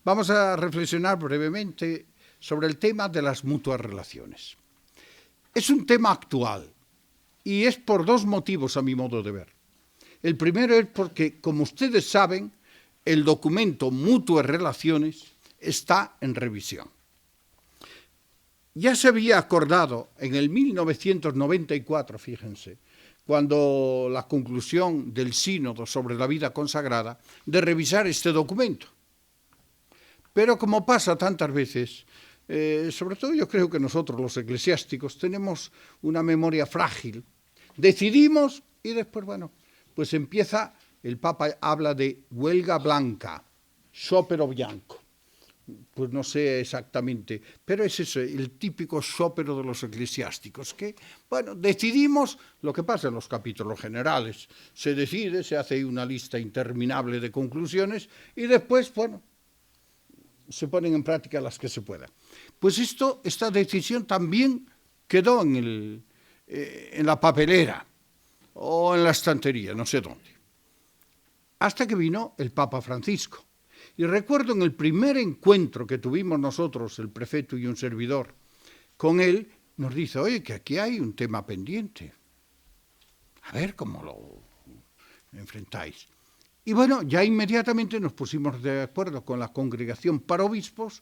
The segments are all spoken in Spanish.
Vamos a reflexionar brevemente sobre el tema de las mutuas relaciones. Es un tema actual y es por dos motivos a mi modo de ver. El primero es porque, como ustedes saben, el documento Mutuas Relaciones está en revisión. Ya se había acordado en el 1994, fíjense, cuando la conclusión del sínodo sobre la vida consagrada, de revisar este documento. Pero como pasa tantas veces, sobre todo yo creo que nosotros los eclesiásticos tenemos una memoria frágil. Decidimos y después, bueno, pues empieza, el Papa habla de huelga blanca, sciopero bianco. Pues no sé exactamente, pero es eso, el típico sciopero de los eclesiásticos, que, bueno, decidimos lo que pasa en los capítulos generales. Se decide, se hace una lista interminable de conclusiones y después, bueno, se ponen en práctica las que se puedan. Pues esta decisión también quedó en la papelera o en la estantería, no sé dónde. Hasta que vino el Papa Francisco. Y recuerdo en el primer encuentro que tuvimos nosotros, el prefecto y un servidor, con él, nos dice, oye, que aquí hay un tema pendiente. A ver cómo lo enfrentáis. Y bueno, ya inmediatamente nos pusimos de acuerdo con la Congregación para Obispos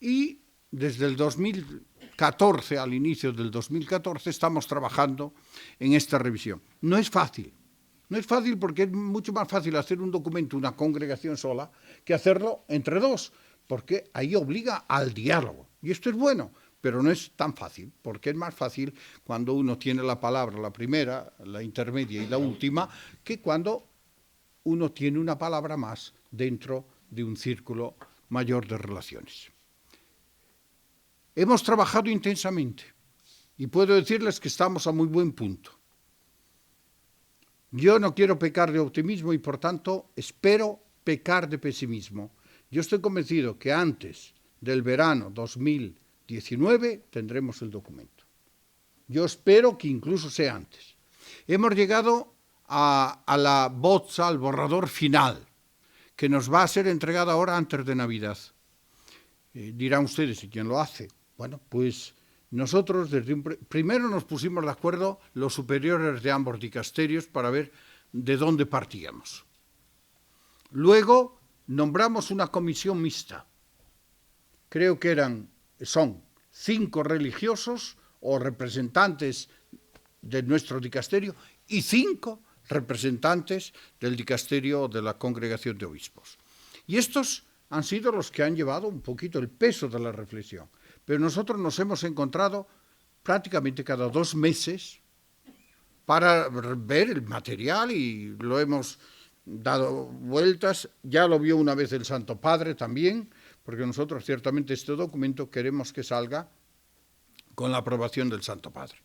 y desde el 2014, al inicio del 2014, estamos trabajando en esta revisión. No es fácil. No es fácil porque es mucho más fácil hacer un documento, una congregación sola, que hacerlo entre dos, porque ahí obliga al diálogo. Y esto es bueno, pero no es tan fácil, porque es más fácil cuando uno tiene la palabra, la primera, la intermedia y la última, que cuando uno tiene una palabra más dentro de un círculo mayor de relaciones. Hemos trabajado intensamente y puedo decirles que estamos a muy buen punto. Yo no quiero pecar de optimismo y, por tanto, espero pecar de pesimismo. Yo estoy convencido que antes del verano 2019 tendremos el documento. Yo espero que incluso sea antes. Hemos llegado a la bozza, al borrador final, que nos va a ser entregada ahora antes de Navidad. Dirán ustedes, ¿y quién lo hace? Bueno, pues nosotros primero nos pusimos de acuerdo los superiores de ambos dicasterios para ver de dónde partíamos. Luego nombramos una comisión mixta. Creo que son 5 religiosos o representantes de nuestro dicasterio y 5 representantes del dicasterio de la Congregación de Obispos. Y estos han sido los que han llevado un poquito el peso de la reflexión. Pero nosotros nos hemos encontrado prácticamente cada 2 meses para ver el material y lo hemos dado vueltas. Ya lo vio una vez el Santo Padre también, porque nosotros ciertamente este documento queremos que salga con la aprobación del Santo Padre.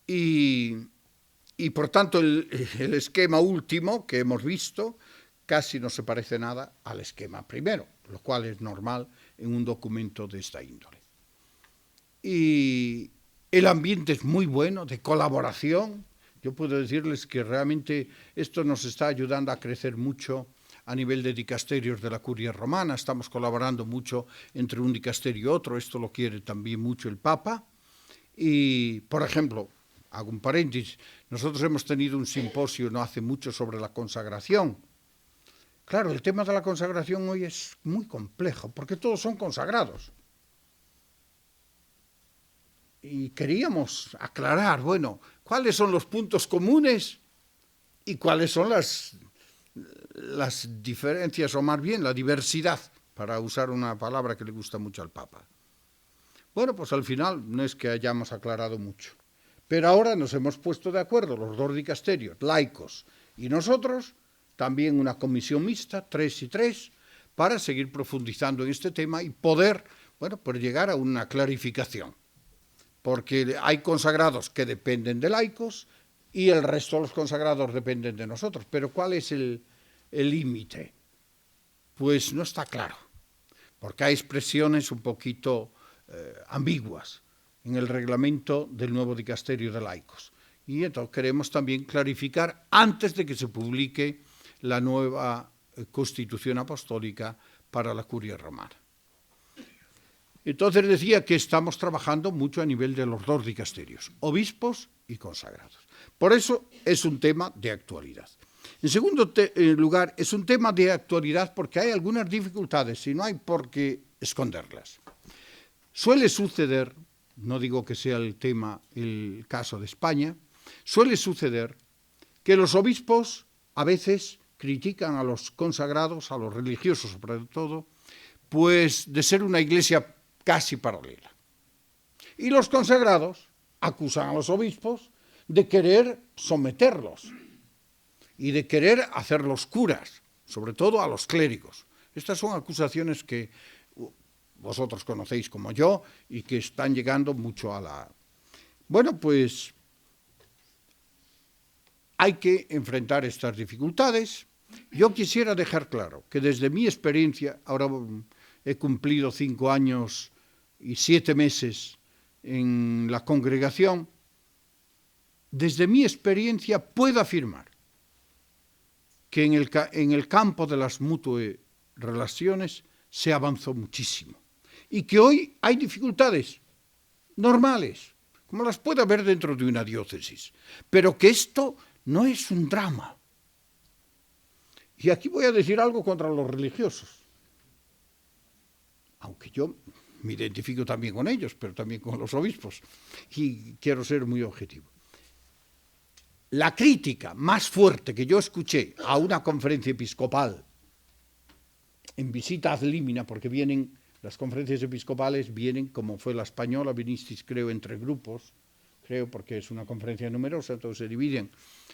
Y por tanto el esquema último que hemos visto casi no se parece nada al esquema primero, lo cual es normal en un documento de esta índole. Y el ambiente es muy bueno, de colaboración. Yo puedo decirles que realmente esto nos está ayudando a crecer mucho a nivel de dicasterios de la Curia Romana. Estamos colaborando mucho entre un dicasterio y otro. Esto lo quiere también mucho el Papa. Y, por ejemplo, hago un paréntesis, nosotros hemos tenido un simposio no hace mucho sobre la consagración. Claro, el tema de la consagración hoy es muy complejo, porque todos son consagrados. Y queríamos aclarar, bueno, cuáles son los puntos comunes y cuáles son las diferencias, o más bien la diversidad, para usar una palabra que le gusta mucho al Papa. Bueno, pues al final no es que hayamos aclarado mucho. Pero ahora nos hemos puesto de acuerdo los dos dicasterios, laicos y nosotros, también una comisión mixta, 3 y 3, para seguir profundizando en este tema y poder, bueno, pues llegar a una clarificación. Porque hay consagrados que dependen de laicos y el resto de los consagrados dependen de nosotros. Pero ¿cuál es el límite? Pues no está claro, porque hay expresiones un poquito ambiguas en el reglamento del nuevo dicasterio de laicos. Y entonces queremos también clarificar antes de que se publique la nueva Constitución Apostólica para la curia romana. Entonces decía que estamos trabajando mucho a nivel de los dos dicasterios, obispos y consagrados. Por eso es un tema de actualidad. En segundo lugar, es un tema de actualidad porque hay algunas dificultades y no hay por qué esconderlas. Suele suceder, no digo que sea el caso de España, suele suceder que los obispos a veces critican a los consagrados, a los religiosos sobre todo, pues de ser una iglesia casi paralela. Y los consagrados acusan a los obispos de querer someterlos y de querer hacerlos curas, sobre todo a los clérigos. Estas son acusaciones que vosotros conocéis como yo y que están llegando mucho a la... Bueno, pues hay que enfrentar estas dificultades. Yo quisiera dejar claro que desde mi experiencia, ahora he cumplido 5 años y 7 meses en la congregación, desde mi experiencia puedo afirmar que en el campo de las mutuas relaciones se avanzó muchísimo y que hoy hay dificultades normales, como las puede haber dentro de una diócesis, pero que esto no es un drama. Y aquí voy a decir algo contra los religiosos, aunque yo me identifico también con ellos, pero también con los obispos, y quiero ser muy objetivo. La crítica más fuerte que yo escuché a una conferencia episcopal en visita ad limina, porque vienen, las conferencias episcopales vienen, como fue la española, vinisteis creo entre grupos, creo porque es una conferencia numerosa, entonces se dividen,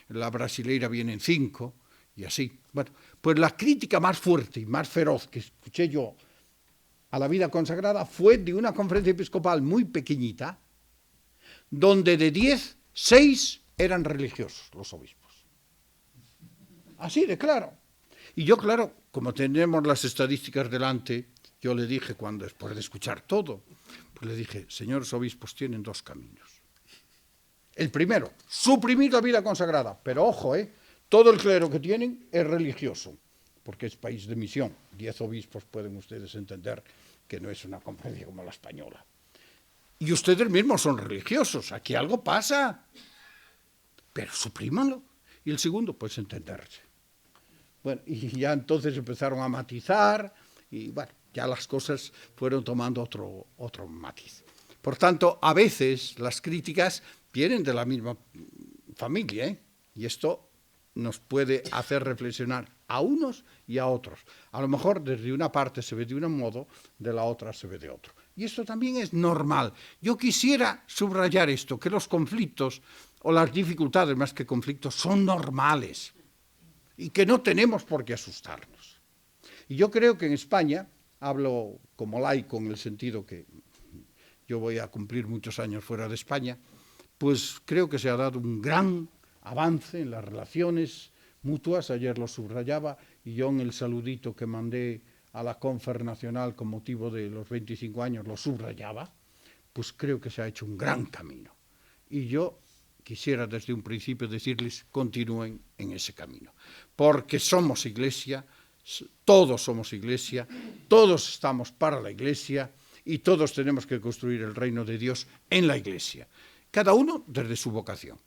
la brasileira vienen 5, y así. Bueno, pues la crítica más fuerte y más feroz que escuché yo a la vida consagrada fue de una conferencia episcopal muy pequeñita, donde de 10, 6 eran religiosos los obispos. Así de claro. Y yo, claro, como tenemos las estadísticas delante, yo le dije, cuando después de escuchar todo, pues le dije, señores obispos, tienen 2 caminos. El primero, suprimir la vida consagrada, pero ojo, todo el clero que tienen es religioso, porque es país de misión. 10 obispos pueden ustedes entender que no es una conferencia como la española. Y ustedes mismos son religiosos, aquí algo pasa, pero suprímanlo. Y el segundo, pues entenderse. Bueno, y ya entonces empezaron a matizar, y bueno, ya las cosas fueron tomando otro matiz. Por tanto, a veces las críticas vienen de la misma familia, y esto nos puede hacer reflexionar a unos y a otros. A lo mejor desde una parte se ve de un modo, de la otra se ve de otro. Y esto también es normal. Yo quisiera subrayar esto, que los conflictos o las dificultades más que conflictos son normales y que no tenemos por qué asustarnos. Y yo creo que en España, hablo como laico en el sentido que yo voy a cumplir muchos años fuera de España, pues creo que se ha dado un gran avance en las relaciones mutuas, ayer lo subrayaba, y yo en el saludito que mandé a la Confer Nacional con motivo de los 25 años lo subrayaba, pues creo que se ha hecho un gran camino. Y yo quisiera desde un principio decirles, continúen en ese camino, porque somos iglesia, todos somos iglesia, todos estamos para la iglesia y todos tenemos que construir el reino de Dios en la iglesia, cada uno desde su vocación.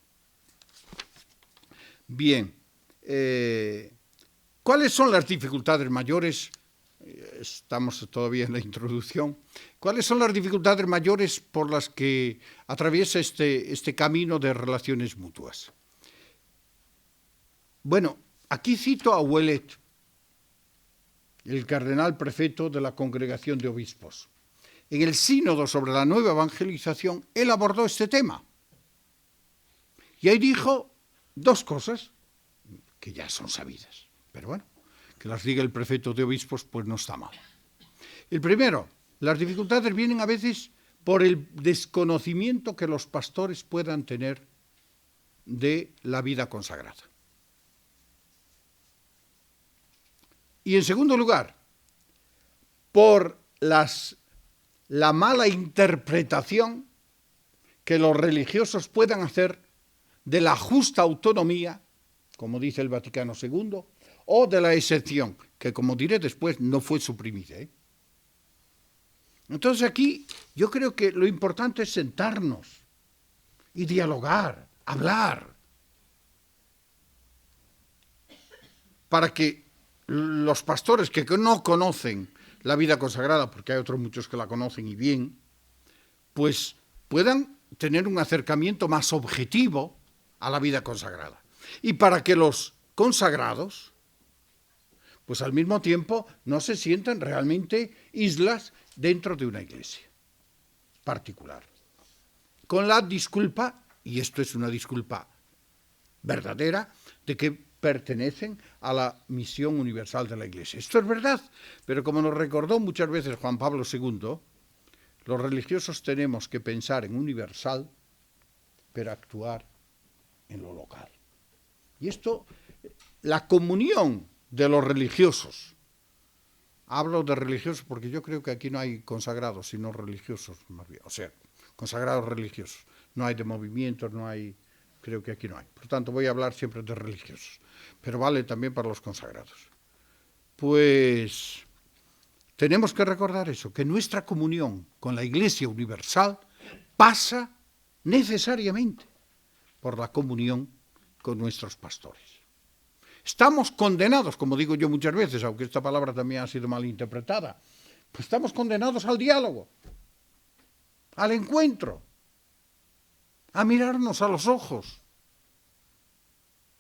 Bien, ¿cuáles son las dificultades mayores? Estamos todavía en la introducción. ¿Cuáles son las dificultades mayores por las que atraviesa este camino de relaciones mutuas? Bueno, aquí cito a Ouellet, el cardenal prefeto de la Congregación de Obispos. En el sínodo sobre la nueva evangelización, él abordó este tema. Y ahí dijo 2 cosas que ya son sabidas, pero bueno, que las diga el prefeto de obispos, pues no está mal. El primero, las dificultades vienen a veces por el desconocimiento que los pastores puedan tener de la vida consagrada. Y en segundo lugar, por la mala interpretación que los religiosos puedan hacer de la justa autonomía, como dice el Vaticano II, o de la excepción, que como diré después, no fue suprimida. Entonces aquí yo creo que lo importante es sentarnos y dialogar, hablar, para que los pastores que no conocen la vida consagrada, porque hay otros muchos que la conocen y bien, pues puedan tener un acercamiento más objetivo a la vida consagrada. Y para que los consagrados, pues al mismo tiempo no se sientan realmente islas dentro de una iglesia particular. Con la disculpa, y esto es una disculpa verdadera, de que pertenecen a la misión universal de la iglesia. Esto es verdad, pero como nos recordó muchas veces Juan Pablo II, los religiosos tenemos que pensar en universal, pero actuar en lo local. Y esto, la comunión de los religiosos, hablo de religiosos porque yo creo que aquí no hay consagrados, sino religiosos, más bien, o sea, consagrados religiosos. No hay de movimientos, no hay, creo que aquí no hay. Por tanto, voy a hablar siempre de religiosos, pero vale también para los consagrados. Pues tenemos que recordar eso, que nuestra comunión con la Iglesia universal pasa necesariamente por la comunión con nuestros pastores. Estamos condenados, como digo yo muchas veces, aunque esta palabra también ha sido mal interpretada, pues estamos condenados al diálogo, al encuentro, a mirarnos a los ojos,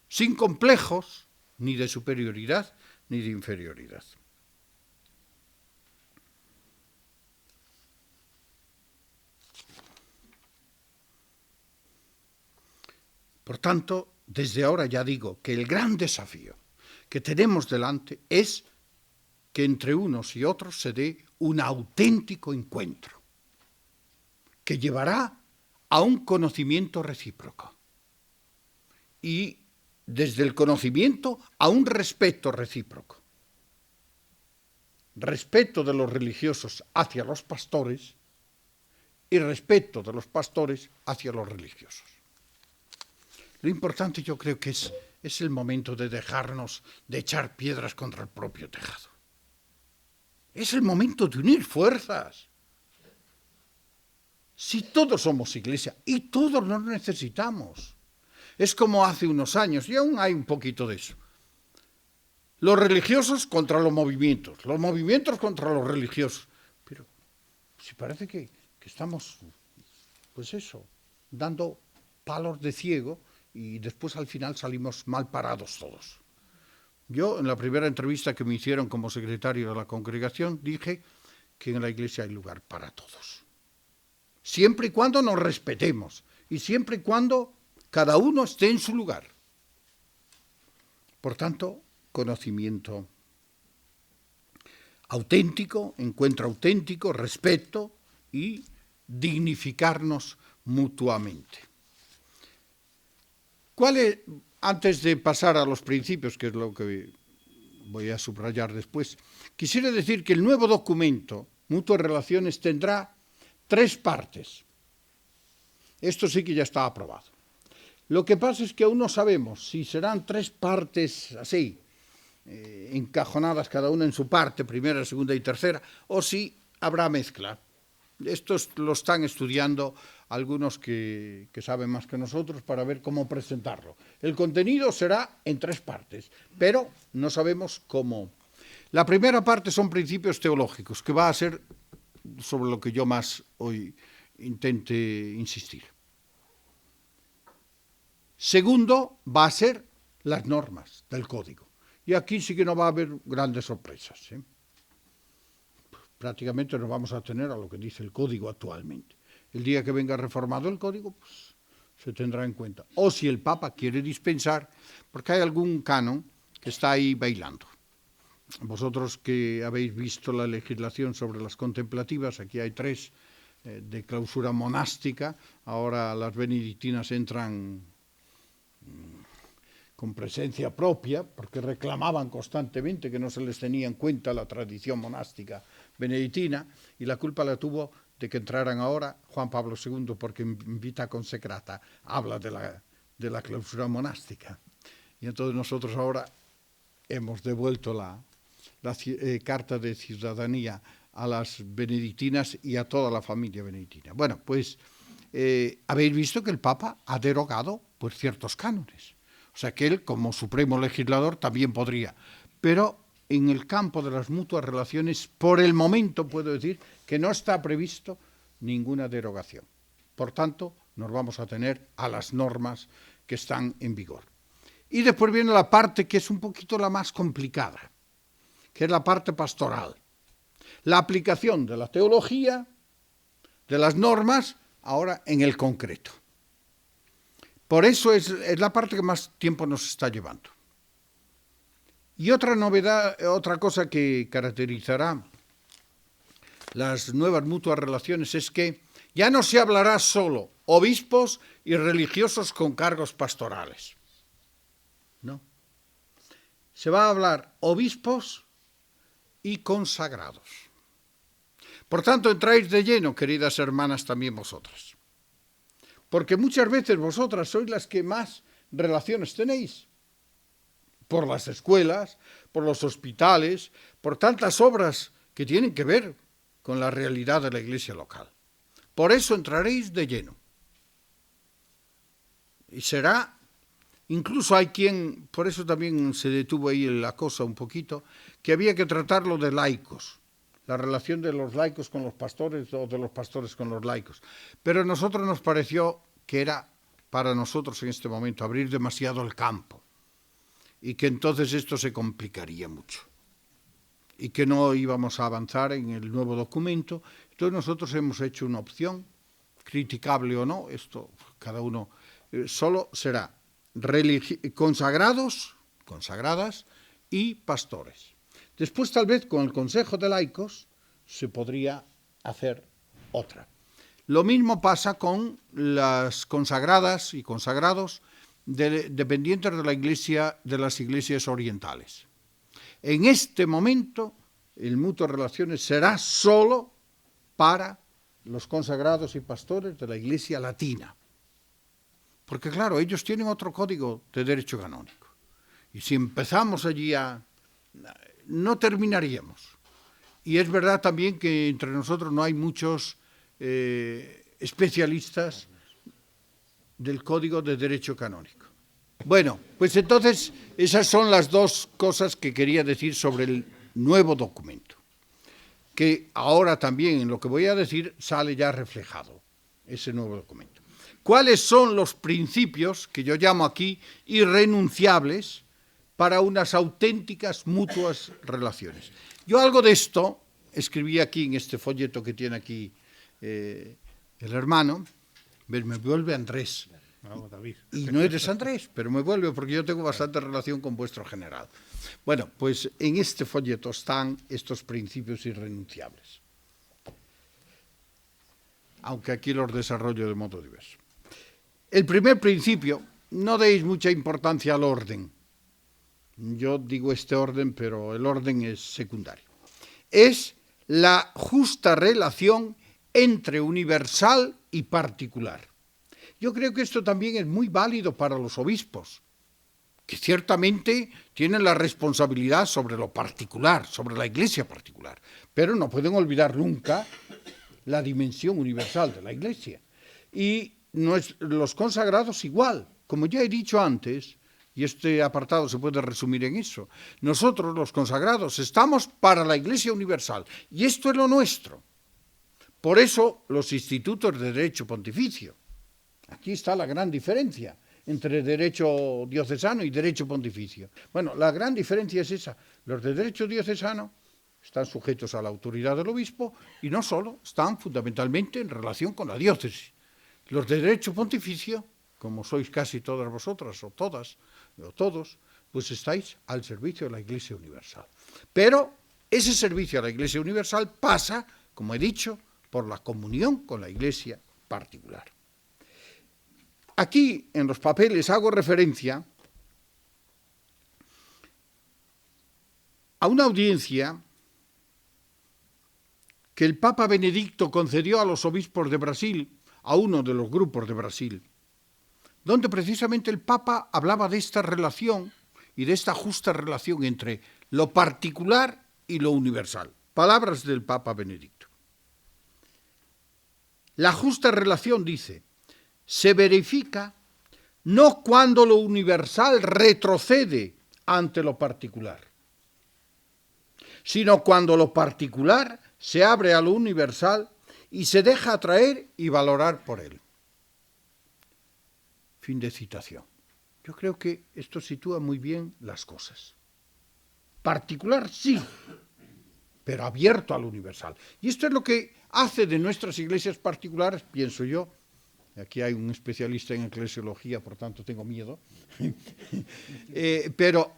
sin complejos ni de superioridad ni de inferioridad. Por tanto, desde ahora ya digo que el gran desafío que tenemos delante es que entre unos y otros se dé un auténtico encuentro, que llevará a un conocimiento recíproco y desde el conocimiento a un respeto recíproco. Respeto de los religiosos hacia los pastores y respeto de los pastores hacia los religiosos. Lo importante yo creo que es el momento de dejarnos de echar piedras contra el propio tejado. Es el momento de unir fuerzas. Si todos somos iglesia y todos nos necesitamos. Es como hace unos años, y aún hay un poquito de eso. Los religiosos contra los movimientos contra los religiosos. Pero si parece que estamos, pues eso, dando palos de ciego y después al final salimos mal parados todos. Yo en la primera entrevista que me hicieron como secretario de la congregación dije que en la iglesia hay lugar para todos. Siempre y cuando nos respetemos y siempre y cuando cada uno esté en su lugar. Por tanto, conocimiento auténtico, encuentro auténtico, respeto y dignificarnos mutuamente. Antes de pasar a los principios, que es lo que voy a subrayar después, quisiera decir que el nuevo documento, Mutuas Relaciones, tendrá 3 partes. Esto sí que ya está aprobado. Lo que pasa es que aún no sabemos si serán 3 partes así, encajonadas cada una en su parte, primera, segunda y tercera, o si habrá mezcla. Estos lo están estudiando algunos que saben más que nosotros para ver cómo presentarlo. El contenido será en 3 partes, pero no sabemos cómo. La primera parte son principios teológicos, que va a ser sobre lo que yo más hoy intente insistir. Segundo, va a ser las normas del código. Y aquí sí que no va a haber grandes sorpresas, Prácticamente nos vamos a tener a lo que dice el código actualmente. El día que venga reformado el código, pues se tendrá en cuenta. O si el Papa quiere dispensar, porque hay algún canon que está ahí bailando. Vosotros que habéis visto la legislación sobre las contemplativas, aquí hay 3 de clausura monástica, ahora las benedictinas entran con presencia propia, porque reclamaban constantemente que no se les tenía en cuenta la tradición monástica benedictina, y la culpa la tuvo de que entraran ahora Juan Pablo II, porque en Vita Consecrata habla de la clausura monástica. Y entonces nosotros ahora hemos devuelto la carta de ciudadanía a las benedictinas y a toda la familia benedictina. Bueno, pues habéis visto que el Papa ha derogado pues, ciertos cánones. O sea que él, como supremo legislador, también podría. Pero en el campo de las mutuas relaciones, por el momento puedo decir que no está previsto ninguna derogación. Por tanto, nos vamos a tener a las normas que están en vigor. Y después viene la parte que es un poquito la más complicada, que es la parte pastoral. La aplicación de la teología, de las normas, ahora en el concreto. Por eso es la parte que más tiempo nos está llevando. Y otra novedad, otra cosa que caracterizará las nuevas mutuas relaciones es que ya no se hablará solo obispos y religiosos con cargos pastorales. No. Se va a hablar obispos y consagrados. Por tanto, entráis de lleno, queridas hermanas, también vosotras. Porque muchas veces vosotras sois las que más relaciones tenéis. Por las escuelas, por los hospitales, por tantas obras que tienen que ver con la realidad de la iglesia local. Por eso entraréis de lleno. Y será, incluso hay quien, por eso también se detuvo ahí la cosa un poquito, que había que tratarlo de laicos, la relación de los laicos con los pastores o de los pastores con los laicos. Pero a nosotros nos pareció que era para nosotros en este momento abrir demasiado el campo y que entonces esto se complicaría mucho y que no íbamos a avanzar en el nuevo documento. Entonces nosotros hemos hecho una opción, criticable o no, esto cada uno, solo será consagrados, consagradas y pastores. Después tal vez con el Consejo de Laicos se podría hacer otra. Lo mismo pasa con las consagradas y consagrados dependientes de la Iglesia, de las iglesias orientales. En este momento, el mutuas relaciones será solo para los consagrados y pastores de la Iglesia latina. Porque claro, ellos tienen otro código de derecho canónico. Y si empezamos allí no terminaríamos. Y es verdad también que entre nosotros no hay muchos especialistas del Código de Derecho Canónico. Bueno, pues entonces esas son las dos cosas que quería decir sobre el nuevo documento, que ahora también en lo que voy a decir sale ya reflejado ese nuevo documento. ¿Cuáles son los principios que yo llamo aquí irrenunciables para unas auténticas mutuas relaciones? Yo algo de esto escribí aquí en este folleto que tiene aquí el hermano. Me vuelve Andrés. No, David. Y no eres Andrés, pero me vuelve porque yo tengo bastante relación con vuestro general. Bueno, pues en este folleto están estos principios irrenunciables. Aunque aquí los desarrollo de modo diverso. El primer principio, no deis mucha importancia al orden. Yo digo este orden, pero el orden es secundario. Es la justa relación entre universal y particular. Yo creo que esto también es muy válido para los obispos, que ciertamente tienen la responsabilidad sobre lo particular, sobre la iglesia particular, pero no pueden olvidar nunca la dimensión universal de la iglesia. Y los consagrados igual, como ya he dicho antes, y este apartado se puede resumir en eso, nosotros los consagrados estamos para la iglesia universal, y esto es lo nuestro. Por eso los institutos de derecho pontificio. Aquí está la gran diferencia entre derecho diocesano y derecho pontificio. Bueno, la gran diferencia es esa. Los de derecho diocesano están sujetos a la autoridad del obispo y no solo, están fundamentalmente en relación con la diócesis. Los de derecho pontificio, como sois casi todas vosotras o todas o todos, pues estáis al servicio de la Iglesia Universal. Pero ese servicio a la Iglesia Universal pasa, como he dicho, por la comunión con la Iglesia particular. Aquí, en los papeles, hago referencia a una audiencia que el Papa Benedicto concedió a los obispos de Brasil, a uno de los grupos de Brasil, donde precisamente el Papa hablaba de esta relación y de esta justa relación entre lo particular y lo universal. Palabras del Papa Benedicto. La justa relación, dice, se verifica no cuando lo universal retrocede ante lo particular, sino cuando lo particular se abre a lo universal y se deja atraer y valorar por él. Fin de citación. Yo creo que esto sitúa muy bien las cosas. Particular, sí, pero abierto al universal. Y esto es lo que hace de nuestras iglesias particulares, pienso yo. Aquí hay un especialista en eclesiología, por tanto tengo miedo. Pero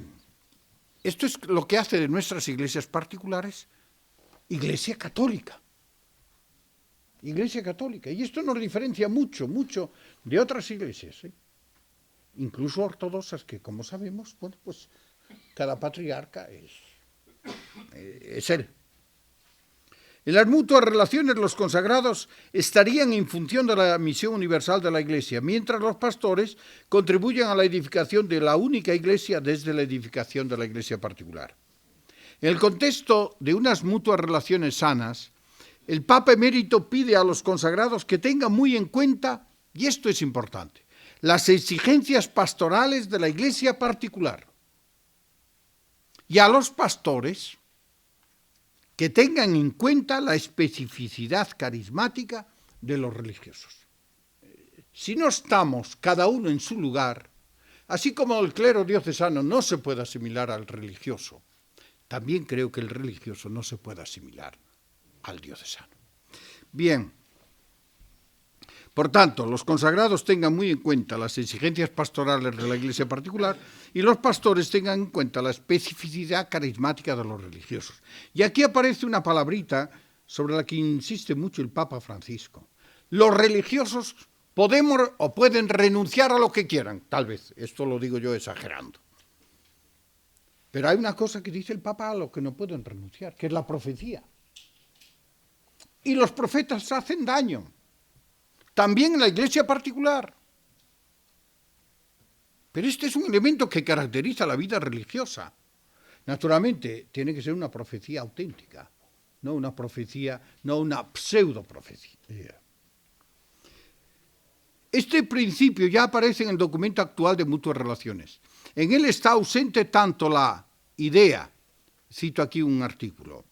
esto es lo que hace de nuestras iglesias particulares iglesia católica. Iglesia católica. Y esto nos diferencia mucho, mucho de otras iglesias, incluso ortodoxas, que como sabemos, bueno, pues cada patriarca es él. En las mutuas relaciones, los consagrados estarían en función de la misión universal de la Iglesia, mientras los pastores contribuyen a la edificación de la única Iglesia desde la edificación de la Iglesia particular. En el contexto de unas mutuas relaciones sanas, el Papa Emérito pide a los consagrados que tengan muy en cuenta, y esto es importante, las exigencias pastorales de la Iglesia particular, y a los pastores que tengan en cuenta la especificidad carismática de los religiosos. Si no estamos cada uno en su lugar, así como el clero diocesano no se puede asimilar al religioso, también creo que el religioso no se puede asimilar al diocesano. Bien, por tanto, los consagrados tengan muy en cuenta las exigencias pastorales de la Iglesia particular y los pastores tengan en cuenta la especificidad carismática de los religiosos. Y aquí aparece una palabrita sobre la que insiste mucho el Papa Francisco. Los religiosos podemos o pueden renunciar a lo que quieran, tal vez, esto lo digo yo exagerando. Pero hay una cosa que dice el Papa a lo que no pueden renunciar, que es la profecía. Y los profetas hacen daño. También en la iglesia particular. Pero este es un elemento que caracteriza la vida religiosa. Naturalmente, tiene que ser una profecía auténtica, no una profecía, no una pseudoprofecía. Este principio ya aparece en el documento actual de mutuas relaciones. En él está ausente tanto la idea, cito aquí un artículo,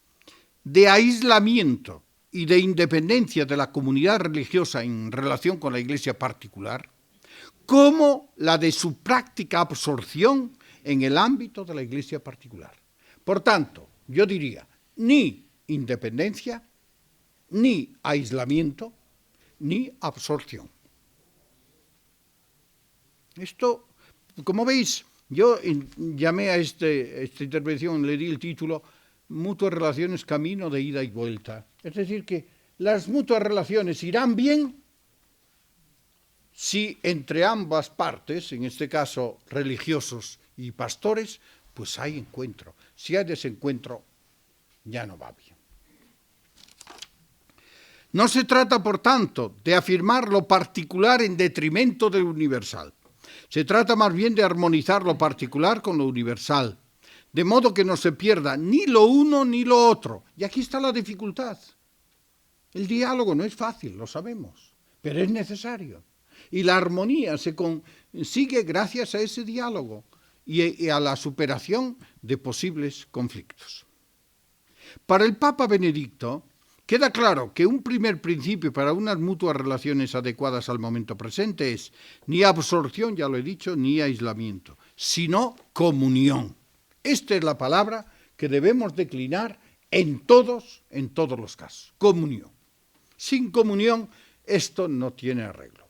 de aislamiento y de independencia de la comunidad religiosa en relación con la iglesia particular, como la de su práctica absorción en el ámbito de la iglesia particular. Por tanto, yo diría, ni independencia, ni aislamiento, ni absorción. Esto, como veis, yo llamé a esta intervención, le di el título Mutuas relaciones, camino de ida y vuelta. Es decir, que las mutuas relaciones irán bien si entre ambas partes, en este caso religiosos y pastores, pues hay encuentro. Si hay desencuentro, ya no va bien. No se trata, por tanto, de afirmar lo particular en detrimento del universal. Se trata más bien de armonizar lo particular con lo universal, de modo que no se pierda ni lo uno ni lo otro. Y aquí está la dificultad. El diálogo no es fácil, lo sabemos, pero es necesario. Y la armonía se consigue gracias a ese diálogo y a la superación de posibles conflictos. Para el Papa Benedicto, queda claro que un primer principio para unas mutuas relaciones adecuadas al momento presente es ni absorción, ya lo he dicho, ni aislamiento, sino comunión. Esta es la palabra que debemos declinar en todos los casos. Comunión. Sin comunión, esto no tiene arreglo.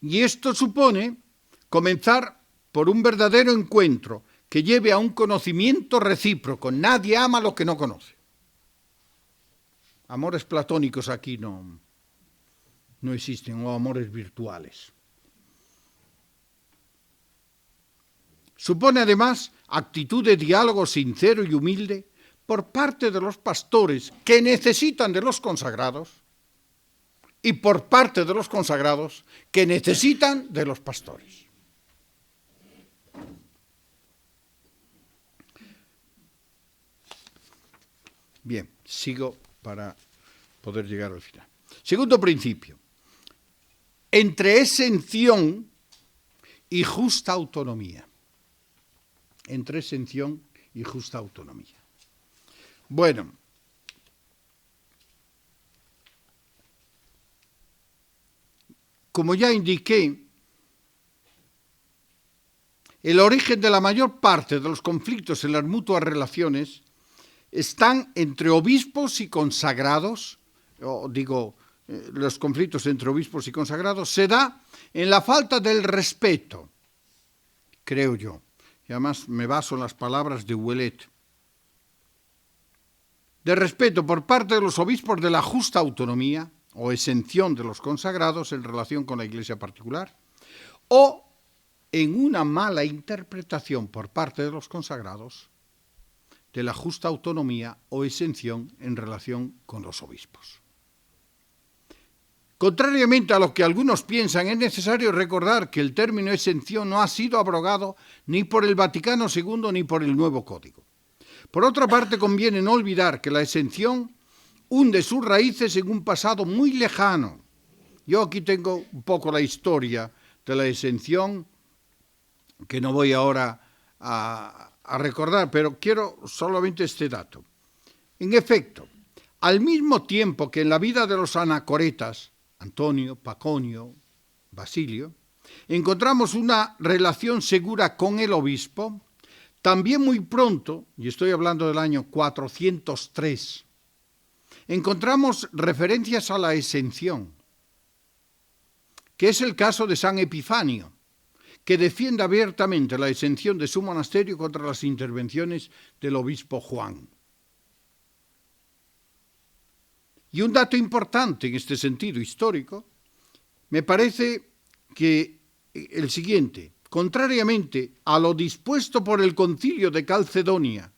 Y esto supone comenzar por un verdadero encuentro que lleve a un conocimiento recíproco. Nadie ama lo que no conoce. Amores platónicos aquí no existen, o amores virtuales. Supone además actitud de diálogo sincero y humilde por parte de los pastores que necesitan de los consagrados y por parte de los consagrados que necesitan de los pastores. Bien, sigo para poder llegar al final. Segundo principio. Entre exención y justa autonomía. Entre exención y justa autonomía. Bueno, como ya indiqué, el origen de la mayor parte de los conflictos en las mutuas relaciones están entre obispos y consagrados, los conflictos entre obispos y consagrados se da en la falta del respeto, creo yo, y además me baso en las palabras de Ouellet, de respeto por parte de los obispos de la justa autonomía o exención de los consagrados en relación con la Iglesia particular, o en una mala interpretación por parte de los consagrados de la justa autonomía o exención en relación con los obispos. Contrariamente a lo que algunos piensan, es necesario recordar que el término exención no ha sido abrogado ni por el Vaticano II ni por el Nuevo Código. Por otra parte, conviene no olvidar que la exención hunde sus raíces en un pasado muy lejano. Yo aquí tengo un poco la historia de la exención, que no voy ahora a recordar, pero quiero solamente este dato. En efecto, al mismo tiempo que en la vida de los anacoretas, Antonio, Paconio, Basilio, encontramos una relación segura con el obispo, también muy pronto, y estoy hablando del año 403, encontramos referencias a la exención, que es el caso de San Epifanio, que defiende abiertamente la exención de su monasterio contra las intervenciones del obispo Juan. Y un dato importante en este sentido histórico, me parece que el siguiente: contrariamente a lo dispuesto por el concilio de Calcedonia,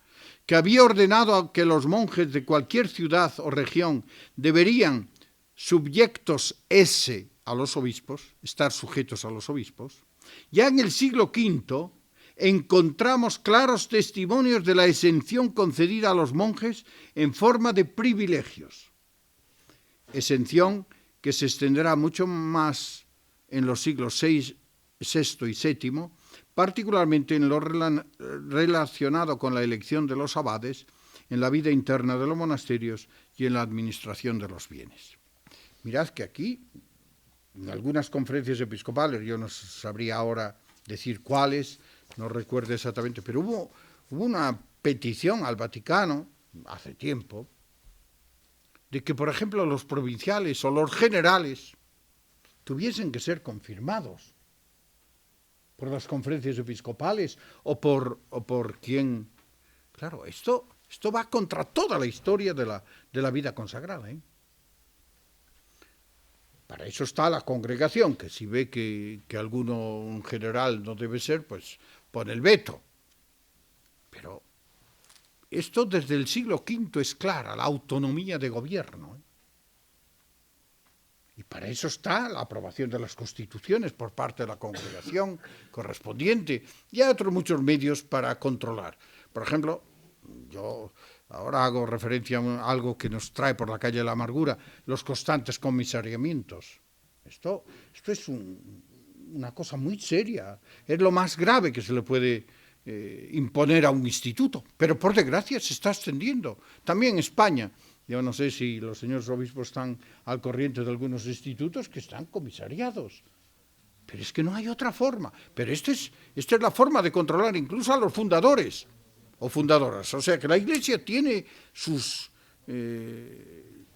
que había ordenado que los monjes de cualquier ciudad o región deberían subyectos esse a los obispos, estar sujetos a los obispos, ya en el siglo V encontramos claros testimonios de la exención concedida a los monjes en forma de privilegios. Exención que se extenderá mucho más en los siglos VI y VII, particularmente en lo relacionado con la elección de los abades, en la vida interna de los monasterios y en la administración de los bienes. Mirad que aquí, en algunas conferencias episcopales, yo no sabría ahora decir cuáles, no recuerdo exactamente, pero hubo una petición al Vaticano, hace tiempo, de que, por ejemplo, los provinciales o los generales tuviesen que ser confirmados por las conferencias episcopales o por quien. Claro, esto va contra toda la historia de la vida consagrada, ¿eh? Para eso está la congregación, que si ve que un general no debe ser, pues pone el veto. Pero esto desde el siglo V es clara, la autonomía de gobierno, ¿eh? Y para eso está la aprobación de las constituciones por parte de la congregación correspondiente. Y hay otros muchos medios para controlar. Por ejemplo, yo ahora hago referencia a algo que nos trae por la calle de la amargura, los constantes comisariamientos. Esto es una cosa muy seria. Es lo más grave que se le puede imponer a un instituto. Pero por desgracia se está extendiendo. También en España. Yo no sé si los señores obispos están al corriente de algunos institutos que están comisariados. Pero es que no hay otra forma. Pero esta es la forma de controlar incluso a los fundadores o fundadoras. O sea que la Iglesia tiene sus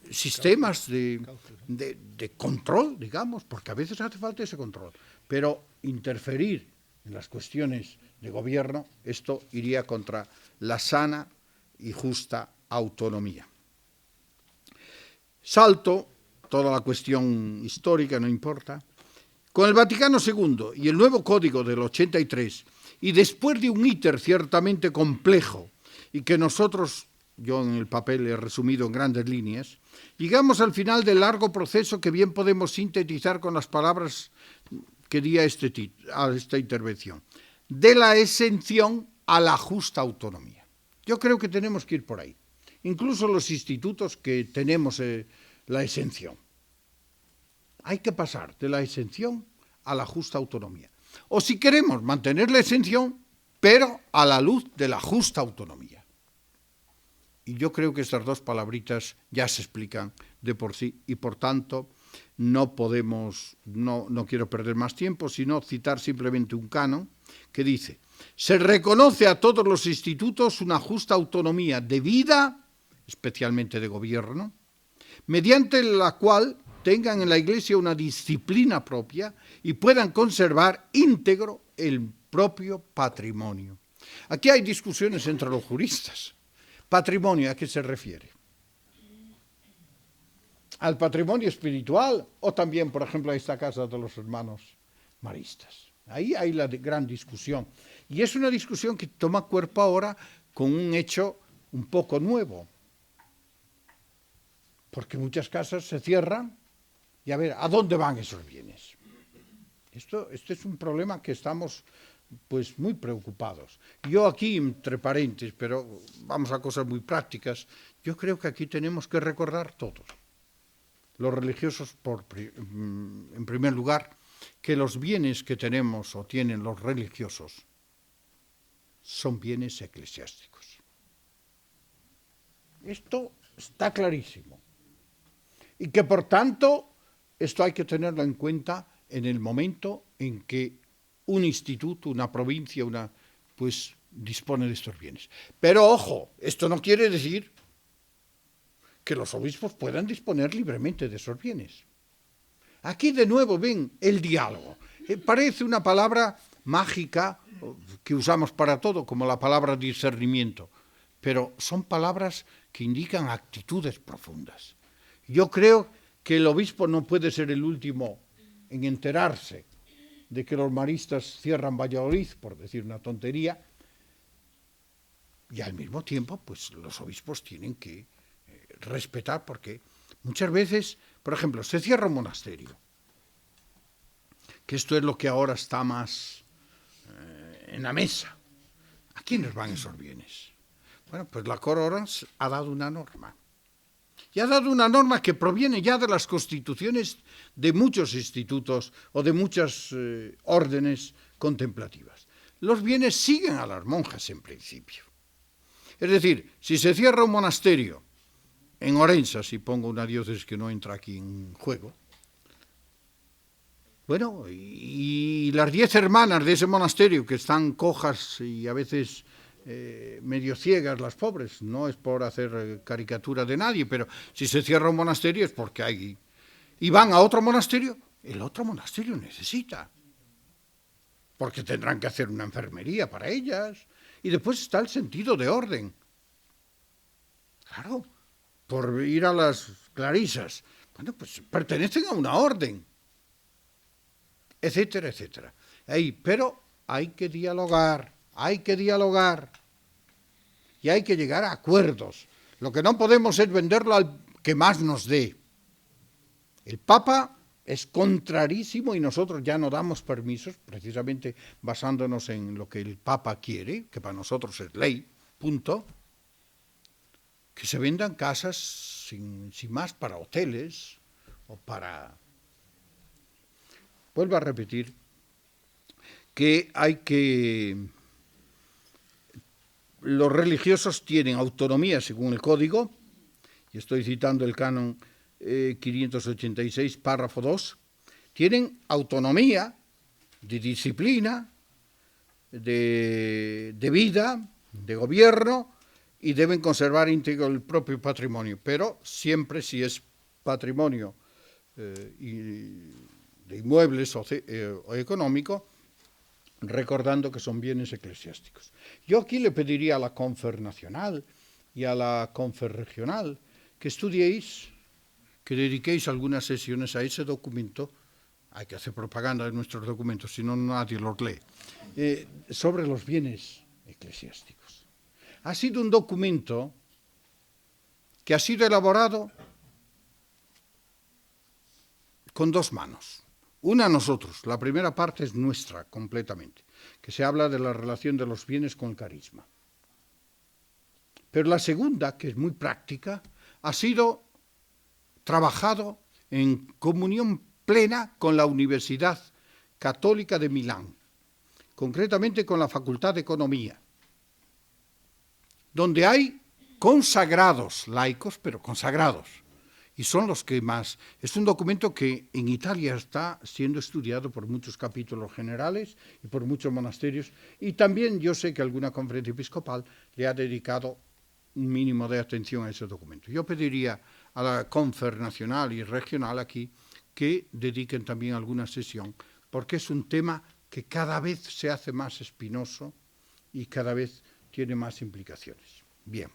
sistemas de control, digamos, porque a veces hace falta ese control. Pero interferir en las cuestiones de gobierno, esto iría contra la sana y justa autonomía. Salto toda la cuestión histórica, no importa. Con el Vaticano II y el nuevo Código del 83, y después de un íter ciertamente complejo, y que nosotros, yo en el papel he resumido en grandes líneas, llegamos al final del largo proceso que bien podemos sintetizar con las palabras que di a esta intervención. De la exención a la justa autonomía. Yo creo que tenemos que ir por ahí. incluso los institutos que tenemos la exención. Hay que pasar de la exención a la justa autonomía. O si queremos mantener la exención, pero a la luz de la justa autonomía. Y yo creo que estas dos palabritas ya se explican de por sí y por tanto no quiero perder más tiempo, sino citar simplemente un canon que dice: se reconoce a todos los institutos una justa autonomía de vida, especialmente de gobierno, mediante la cual tengan en la Iglesia una disciplina propia y puedan conservar íntegro el propio patrimonio. Aquí hay discusiones entre los juristas. ¿Patrimonio a qué se refiere? ¿Al patrimonio espiritual o también, por ejemplo, a esta casa de los hermanos maristas? Ahí hay la gran discusión. Y es una discusión que toma cuerpo ahora con un hecho un poco nuevo. Porque muchas casas se cierran y a ver, ¿a dónde van esos bienes? Este es un problema que estamos pues muy preocupados. Yo aquí, entre paréntesis, pero vamos a cosas muy prácticas, yo creo que aquí tenemos que recordar todos, los religiosos en primer lugar, que los bienes que tenemos o tienen los religiosos son bienes eclesiásticos. Esto está clarísimo. Y que por tanto, esto hay que tenerlo en cuenta en el momento en que un instituto, una provincia, pues dispone de estos bienes. Pero ojo, esto no quiere decir que los obispos puedan disponer libremente de esos bienes. Aquí de nuevo ven el diálogo. Parece una palabra mágica que usamos para todo, como la palabra discernimiento, pero son palabras que indican actitudes profundas. Yo creo que el obispo no puede ser el último en enterarse de que los maristas cierran Valladolid, por decir una tontería, y al mismo tiempo, pues los obispos tienen que respetar, porque muchas veces, por ejemplo, se cierra un monasterio, que esto es lo que ahora está más en la mesa. ¿A quiénes van esos bienes? Bueno, pues la Corona ha dado una norma. Y ha dado una norma que proviene ya de las constituciones de muchos institutos o de muchas órdenes contemplativas. Los bienes siguen a las monjas en principio. Es decir, si se cierra un monasterio en Orense, si pongo una diócesis que no entra aquí en juego, bueno, y las 10 hermanas de ese monasterio que están cojas y a veces medio ciegas las pobres, no es por hacer caricatura de nadie, pero si se cierra un monasterio es porque hay... Y van a otro monasterio, el otro monasterio necesita, porque tendrán que hacer una enfermería para ellas, y después está el sentido de orden. Claro, por ir a las clarisas, bueno, pues pertenecen a una orden, etcétera, etcétera. Pero hay que dialogar. Y hay que llegar a acuerdos. Lo que no podemos es venderlo al que más nos dé. El Papa es contrarísimo y nosotros ya no damos permisos, precisamente basándonos en lo que el Papa quiere, que para nosotros es ley, punto, que se vendan casas sin más para hoteles o para... Vuelvo a repetir que los religiosos tienen autonomía según el código, y estoy citando el canon 586, párrafo 2, tienen autonomía de disciplina, de vida, de gobierno, y deben conservar íntegro el propio patrimonio, pero siempre si es patrimonio de inmuebles o económico, recordando que son bienes eclesiásticos. Yo aquí le pediría a la Confer Nacional y a la Confer Regional que estudiéis, que dediquéis algunas sesiones a ese documento. Hay que hacer propaganda de nuestros documentos, si no nadie los lee, sobre los bienes eclesiásticos. Ha sido un documento que ha sido elaborado con dos manos. Una nosotros, la primera parte es nuestra completamente, que se habla de la relación de los bienes con el carisma. Pero la segunda, que es muy práctica, ha sido trabajado en comunión plena con la Universidad Católica de Milán, concretamente con la Facultad de Economía, donde hay consagrados laicos, pero consagrados, y son los que más. Es un documento que en Italia está siendo estudiado por muchos capítulos generales y por muchos monasterios, y también yo sé que alguna conferencia episcopal le ha dedicado un mínimo de atención a ese documento. Yo pediría a la Confer Nacional y Regional aquí que dediquen también alguna sesión, porque es un tema que cada vez se hace más espinoso y cada vez tiene más implicaciones. Bien.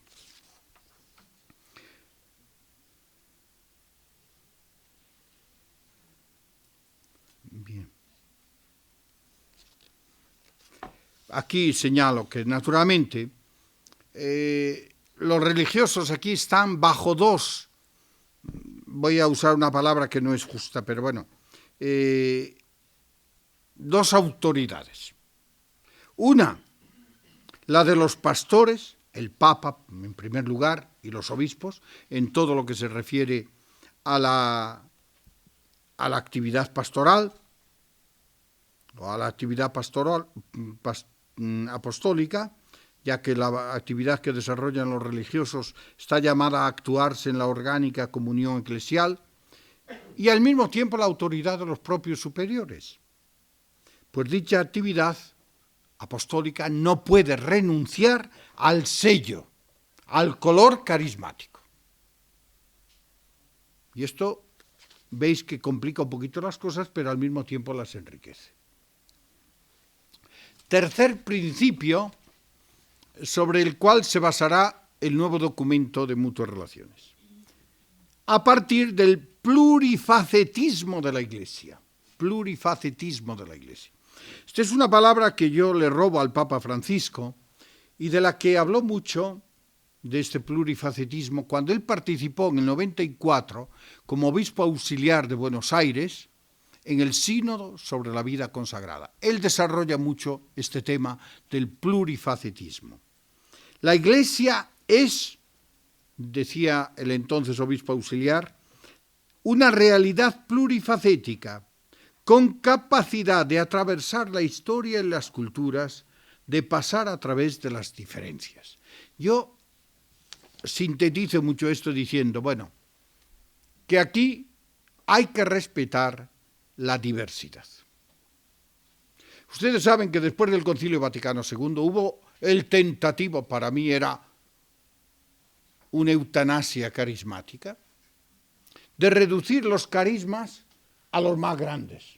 Bien. Aquí señalo que, naturalmente, los religiosos aquí están bajo dos, voy a usar una palabra que no es justa, pero bueno, dos autoridades. Una, la de los pastores, el Papa en primer lugar y los obispos, en todo lo que se refiere a la actividad pastoral o a la actividad pastoral apostólica, ya que la actividad que desarrollan los religiosos está llamada a actuarse en la orgánica comunión eclesial, y al mismo tiempo la autoridad de los propios superiores. Pues dicha actividad apostólica no puede renunciar al sello, al color carismático. Y esto veis que complica un poquito las cosas, pero al mismo tiempo las enriquece. Tercer principio sobre el cual se basará el nuevo documento de mutuas relaciones, a partir del plurifacetismo de la Iglesia. Plurifacetismo de la Iglesia. Esta es una palabra que yo le robo al Papa Francisco y de la que habló mucho, de este plurifacetismo, cuando él participó en el 94 como obispo auxiliar de Buenos Aires en el sínodo sobre la vida consagrada. Él desarrolla mucho este tema del plurifacetismo. La Iglesia es, decía el entonces obispo auxiliar, una realidad plurifacética, con capacidad de atravesar la historia y las culturas, de pasar a través de las diferencias. Yo sintetizo mucho esto diciendo, bueno, que aquí hay que respetar la diversidad. Ustedes saben que después del Concilio Vaticano II hubo el tentativo, para mí era una eutanasia carismática, de reducir los carismas a los más grandes.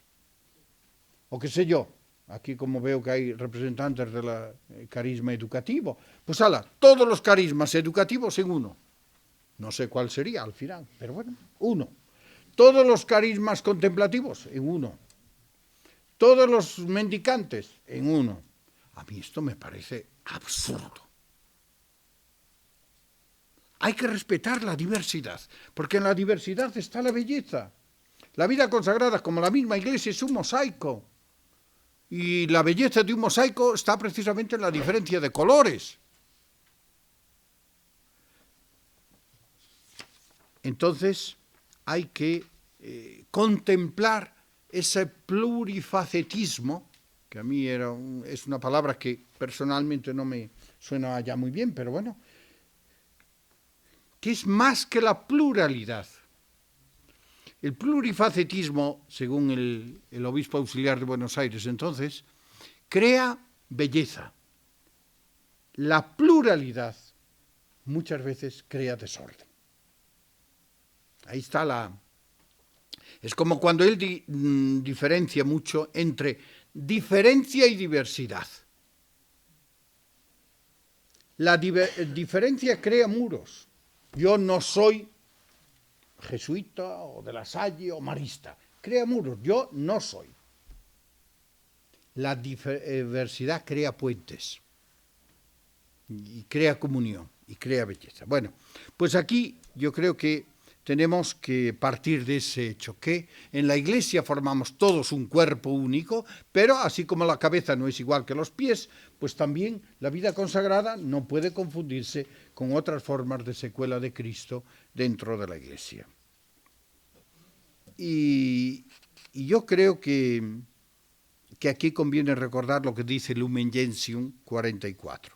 O qué sé yo, aquí como veo que hay representantes del carisma educativo, pues todos los carismas educativos en uno. No sé cuál sería al final, pero bueno, uno. Todos los carismas contemplativos en uno. Todos los mendicantes en uno. A mí esto me parece absurdo. Hay que respetar la diversidad, porque en la diversidad está la belleza. La vida consagrada, como la misma Iglesia, es un mosaico. Y la belleza de un mosaico está precisamente en la diferencia de colores. Entonces, hay que contemplar ese plurifacetismo, que a mí es una palabra que personalmente no me suena ya muy bien, pero bueno, que es más que la pluralidad. El plurifacetismo, según el obispo auxiliar de Buenos Aires entonces, crea belleza. La pluralidad muchas veces crea desorden. Ahí está Es como cuando él diferencia mucho entre diferencia y diversidad. La diferencia crea muros. Yo no soy jesuita o de la Salle o marista. Crea muros. Yo no soy. La diversidad crea puentes. Y crea comunión. Y crea belleza. Bueno, pues aquí yo creo que tenemos que partir de ese hecho, que en la Iglesia formamos todos un cuerpo único, pero así como la cabeza no es igual que los pies, pues también la vida consagrada no puede confundirse con otras formas de secuela de Cristo dentro de la Iglesia. Y yo creo que aquí conviene recordar lo que dice Lumen Gentium 44,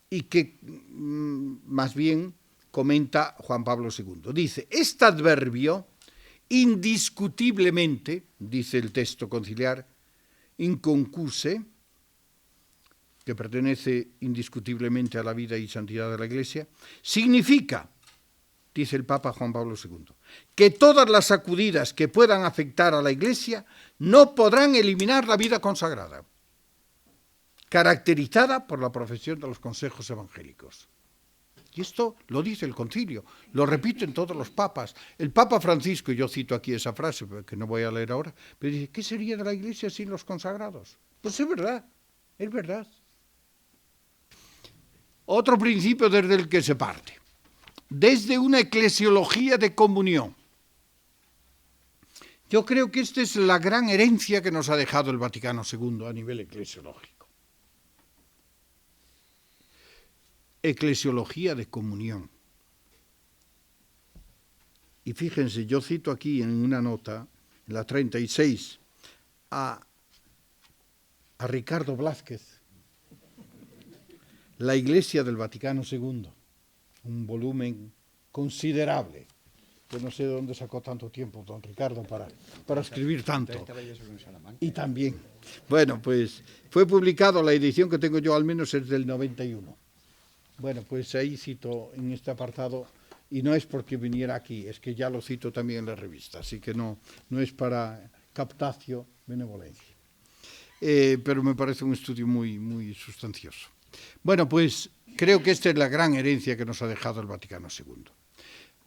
y que más bien comenta Juan Pablo II. Dice, este adverbio, indiscutiblemente, dice el texto conciliar, inconcuse, que pertenece indiscutiblemente a la vida y santidad de la Iglesia, significa, dice el Papa Juan Pablo II, que todas las sacudidas que puedan afectar a la Iglesia no podrán eliminar la vida consagrada, caracterizada por la profesión de los consejos evangélicos. Y esto lo dice el concilio, lo repiten todos los papas. El Papa Francisco, y yo cito aquí esa frase, que no voy a leer ahora, pero dice, ¿qué sería de la Iglesia sin los consagrados? Pues es verdad, es verdad. Otro principio desde el que se parte, desde una eclesiología de comunión. Yo creo que esta es la gran herencia que nos ha dejado el Vaticano II a nivel eclesiológico. Eclesiología de comunión. Y fíjense, yo cito aquí en una nota, en la 36, a Ricardo Blázquez, La Iglesia del Vaticano II, un volumen considerable. Yo no sé de dónde sacó tanto tiempo don Ricardo para escribir tanto. Y también, bueno, pues fue publicado, la edición que tengo yo al menos es del 91. Bueno, pues ahí cito en este apartado, y no es porque viniera aquí, es que ya lo cito también en la revista, así que no es para captatio benevolencia. Pero me parece un estudio muy, muy sustancioso. Bueno, pues creo que esta es la gran herencia que nos ha dejado el Vaticano II.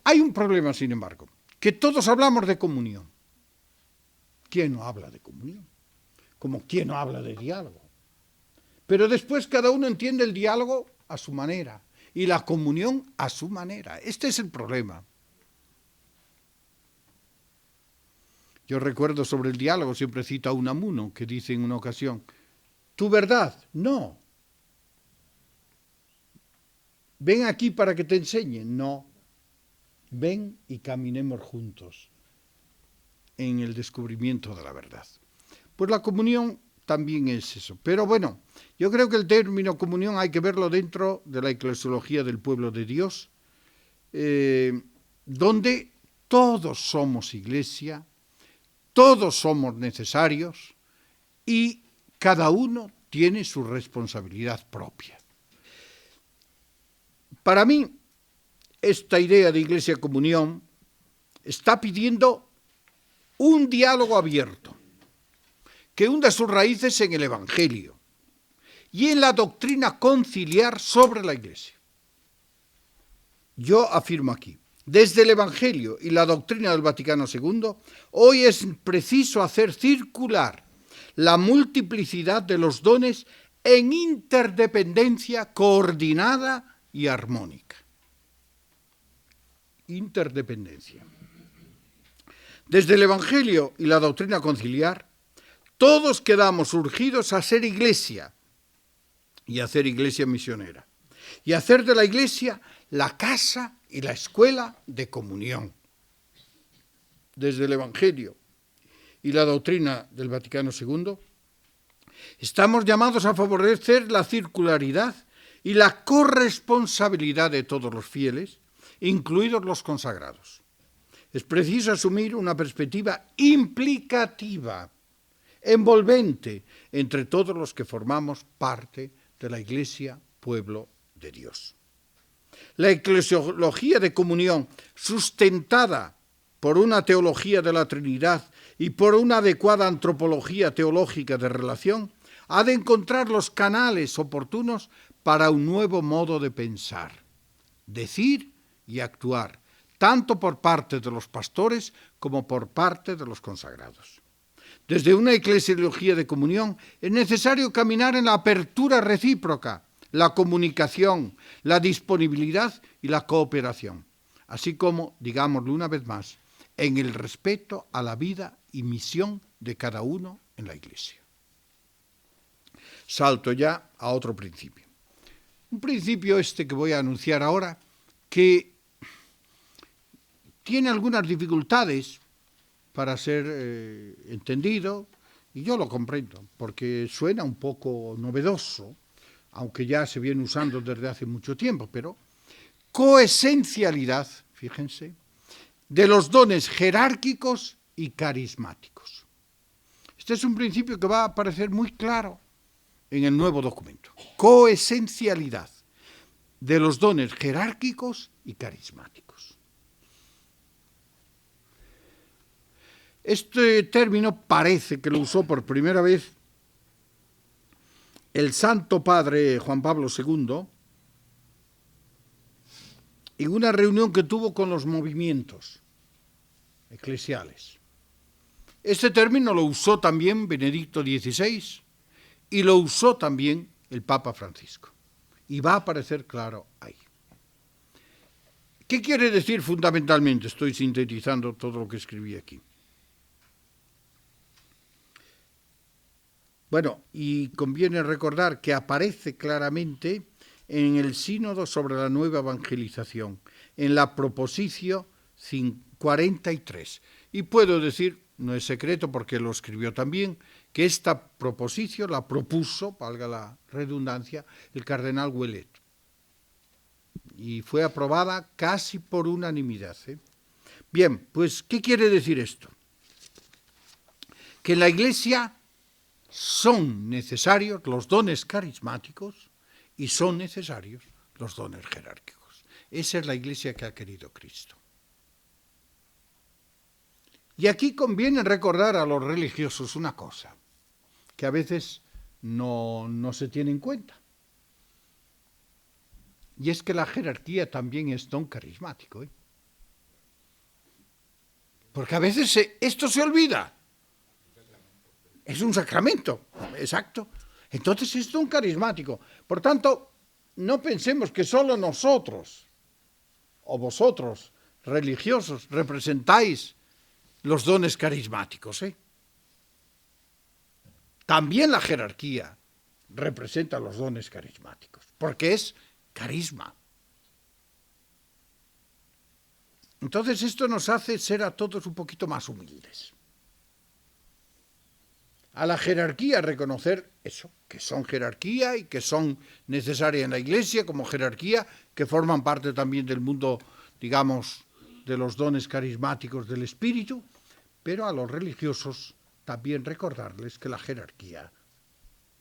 Hay un problema, sin embargo, que todos hablamos de comunión. ¿Quién no habla de comunión? Como ¿quién no habla de diálogo? Pero después cada uno entiende el diálogo a su manera y la comunión a su manera. Este es el problema. Yo recuerdo sobre el diálogo, siempre cito a Unamuno, que dice en una ocasión, ¿tu verdad? No. ¿Ven aquí para que te enseñe? No. Ven y caminemos juntos en el descubrimiento de la verdad. Pues la comunión también es eso. Pero bueno, yo creo que el término comunión hay que verlo dentro de la eclesiología del pueblo de Dios, donde todos somos iglesia, todos somos necesarios y cada uno tiene su responsabilidad propia. Para mí, esta idea de iglesia-comunión está pidiendo un diálogo abierto, que hunda sus raíces en el Evangelio y en la doctrina conciliar sobre la Iglesia. Yo afirmo aquí, desde el Evangelio y la doctrina del Vaticano II, hoy es preciso hacer circular la multiplicidad de los dones en interdependencia coordinada y armónica. Interdependencia. Desde el Evangelio y la doctrina conciliar, todos quedamos urgidos a ser iglesia y a hacer iglesia misionera y hacer de la iglesia la casa y la escuela de comunión. Desde el Evangelio y la doctrina del Vaticano II, estamos llamados a favorecer la circularidad y la corresponsabilidad de todos los fieles, incluidos los consagrados. Es preciso asumir una perspectiva implicativa, envolvente, entre todos los que formamos parte de la Iglesia, pueblo de Dios. La eclesiología de comunión, sustentada por una teología de la Trinidad y por una adecuada antropología teológica de relación, ha de encontrar los canales oportunos para un nuevo modo de pensar, decir y actuar, tanto por parte de los pastores como por parte de los consagrados. Desde una eclesiología de comunión es necesario caminar en la apertura recíproca, la comunicación, la disponibilidad y la cooperación, así como, digámoslo una vez más, en el respeto a la vida y misión de cada uno en la Iglesia. Salto ya a otro principio. Un principio que voy a anunciar ahora, que tiene algunas dificultades para ser entendido, y yo lo comprendo, porque suena un poco novedoso, aunque ya se viene usando desde hace mucho tiempo, pero coesencialidad, fíjense, de los dones jerárquicos y carismáticos. Este es un principio que va a aparecer muy claro en el nuevo documento. Coesencialidad de los dones jerárquicos y carismáticos. Este término parece que lo usó por primera vez el Santo Padre Juan Pablo II en una reunión que tuvo con los movimientos eclesiales. Este término lo usó también Benedicto XVI y lo usó también el Papa Francisco. Y va a aparecer claro ahí. ¿Qué quiere decir fundamentalmente? Estoy sintetizando todo lo que escribí aquí. Bueno, y conviene recordar que aparece claramente en el Sínodo sobre la nueva evangelización, en la Proposición 43. Y puedo decir, no es secreto porque lo escribió también, que esta proposición la propuso, valga la redundancia, el cardenal Ouellet. Y fue aprobada casi por unanimidad. Bien, pues, ¿qué quiere decir esto? Que en la Iglesia son necesarios los dones carismáticos y son necesarios los dones jerárquicos. Esa es la Iglesia que ha querido Cristo. Y aquí conviene recordar a los religiosos una cosa, que a veces no se tiene en cuenta. Y es que la jerarquía también es don carismático. Porque a veces esto se olvida. Es un sacramento, exacto. Entonces es don carismático. Por tanto, no pensemos que solo nosotros o vosotros, religiosos, representáis los dones carismáticos. También la jerarquía representa los dones carismáticos, porque es carisma. Entonces esto nos hace ser a todos un poquito más humildes. A la jerarquía reconocer eso, que son jerarquía y que son necesarias en la Iglesia como jerarquía, que forman parte también del mundo, digamos, de los dones carismáticos del Espíritu, pero a los religiosos también recordarles que la jerarquía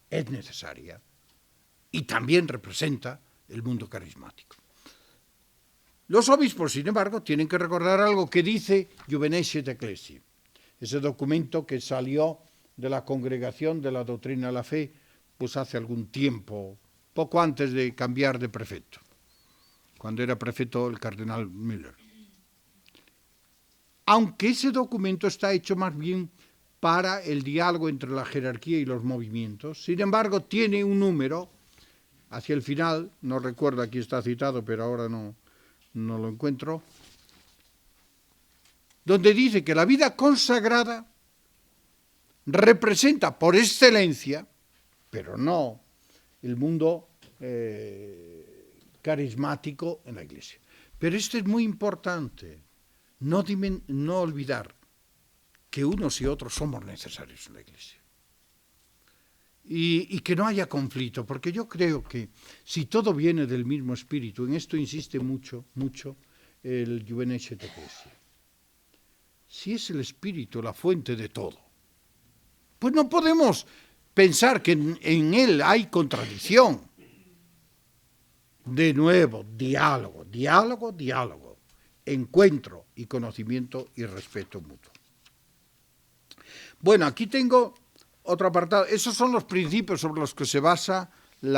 es necesaria y también representa el mundo carismático. Los obispos, sin embargo, tienen que recordar algo que dice Juvenescit Ecclesiae, ese documento que salió de la Congregación de la Doctrina de la Fe, pues hace algún tiempo, poco antes de cambiar de prefecto, cuando era prefecto el cardenal Müller. Aunque ese documento está hecho más bien para el diálogo entre la jerarquía y los movimientos, sin embargo tiene un número, hacia el final, no recuerdo, aquí está citado, pero ahora no lo encuentro, donde dice que la vida consagrada representa por excelencia, pero no el mundo carismático en la Iglesia. Pero esto es muy importante, no olvidar que unos y otros somos necesarios en la Iglesia. Y que no haya conflicto, porque yo creo que si todo viene del mismo espíritu, en esto insiste mucho el Juvenescit Ecclesiae. Si es el espíritu la fuente de todo, pues no podemos pensar que en él hay contradicción. De nuevo, diálogo, encuentro y conocimiento y respeto mutuo. Bueno, aquí tengo otro apartado. Esos son los principios sobre los que se basa el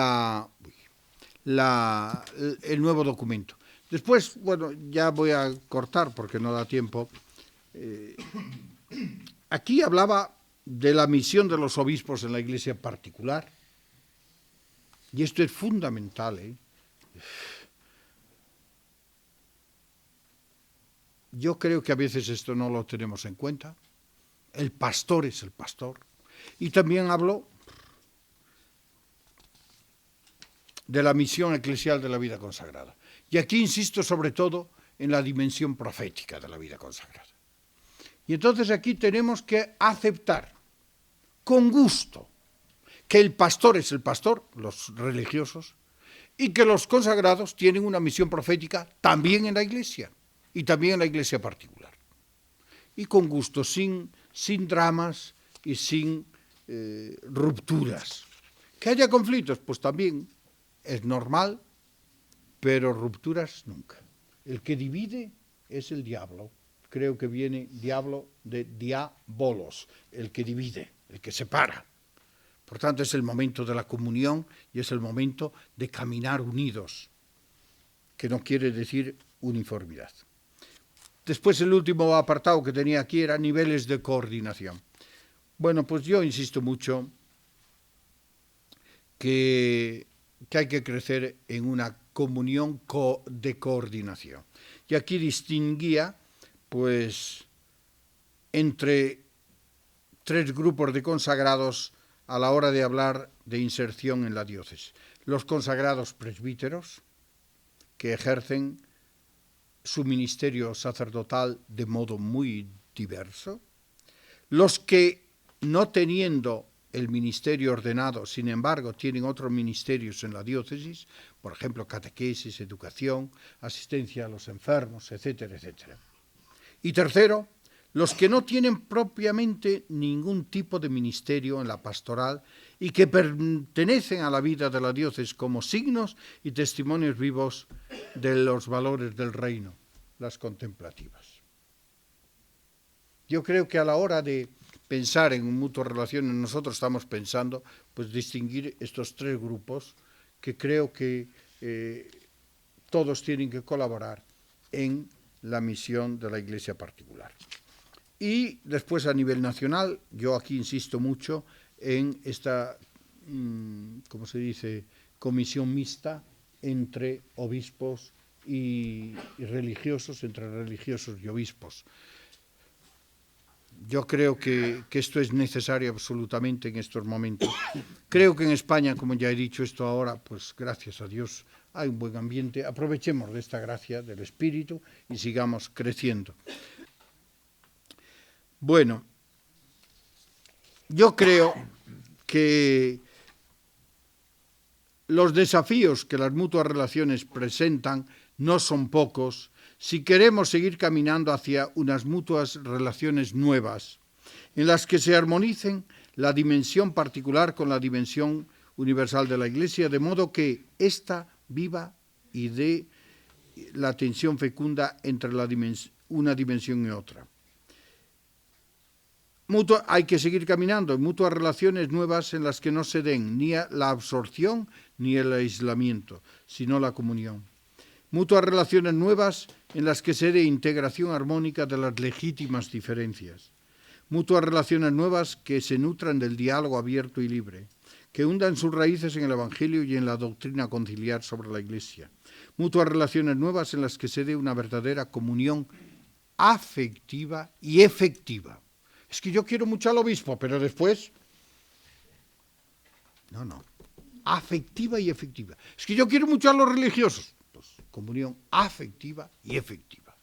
nuevo documento. Después, bueno, ya voy a cortar porque no da tiempo. Aquí hablaba de la misión de los obispos en la Iglesia particular, y esto es fundamental. yo creo que a veces esto no lo tenemos en cuenta. El pastor es el pastor. Y también hablo de la misión eclesial de la vida consagrada. Y aquí insisto sobre todo en la dimensión profética de la vida consagrada. Y entonces aquí tenemos que aceptar con gusto que el pastor es el pastor, los religiosos, y que los consagrados tienen una misión profética también en la Iglesia, y también en la Iglesia particular. Y con gusto, sin dramas y sin rupturas. Que haya conflictos, pues también es normal, pero rupturas nunca. El que divide es el diablo. Creo que viene diablo de diabolos, el que divide, el que separa. Por tanto, es el momento de la comunión y es el momento de caminar unidos, que no quiere decir uniformidad. Después, el último apartado que tenía aquí era niveles de coordinación. Bueno, pues yo insisto mucho que hay que crecer en una comunión de coordinación. Y aquí distinguía, pues, entre 3 grupos de consagrados a la hora de hablar de inserción en la diócesis. Los consagrados presbíteros, que ejercen su ministerio sacerdotal de modo muy diverso. Los que, no teniendo el ministerio ordenado, sin embargo, tienen otros ministerios en la diócesis, por ejemplo, catequesis, educación, asistencia a los enfermos, etcétera, etcétera. Y tercero, los que no tienen propiamente ningún tipo de ministerio en la pastoral y que pertenecen a la vida de la diócesis como signos y testimonios vivos de los valores del reino, las contemplativas. Yo creo que a la hora de pensar en mutuas relaciones, nosotros estamos pensando, pues, distinguir estos 3 grupos que creo que todos tienen que colaborar en la misión de la Iglesia particular. Y después, a nivel nacional, yo aquí insisto mucho en esta, ¿cómo se dice?, comisión mixta entre obispos y religiosos, entre religiosos y obispos. Yo creo que esto es necesario absolutamente en estos momentos. Creo que en España, como ya he dicho esto ahora, pues gracias a Dios hay un buen ambiente. Aprovechemos de esta gracia del Espíritu y sigamos creciendo. Bueno, yo creo que los desafíos que las mutuas relaciones presentan no son pocos si queremos seguir caminando hacia unas mutuas relaciones nuevas, en las que se armonicen la dimensión particular con la dimensión universal de la Iglesia, de modo que ésta viva y dé la tensión fecunda entre una dimensión y otra. Hay que seguir caminando en mutuas relaciones nuevas en las que no se den ni la absorción ni el aislamiento, sino la comunión. Mutuas relaciones nuevas en las que se dé integración armónica de las legítimas diferencias. Mutuas relaciones nuevas que se nutran del diálogo abierto y libre, que hundan sus raíces en el Evangelio y en la doctrina conciliar sobre la Iglesia. Mutuas relaciones nuevas en las que se dé una verdadera comunión afectiva y efectiva. Es que yo quiero mucho al obispo, pero después... No. Afectiva y efectiva. Es que yo quiero mucho a los religiosos. Pues comunión afectiva y efectiva.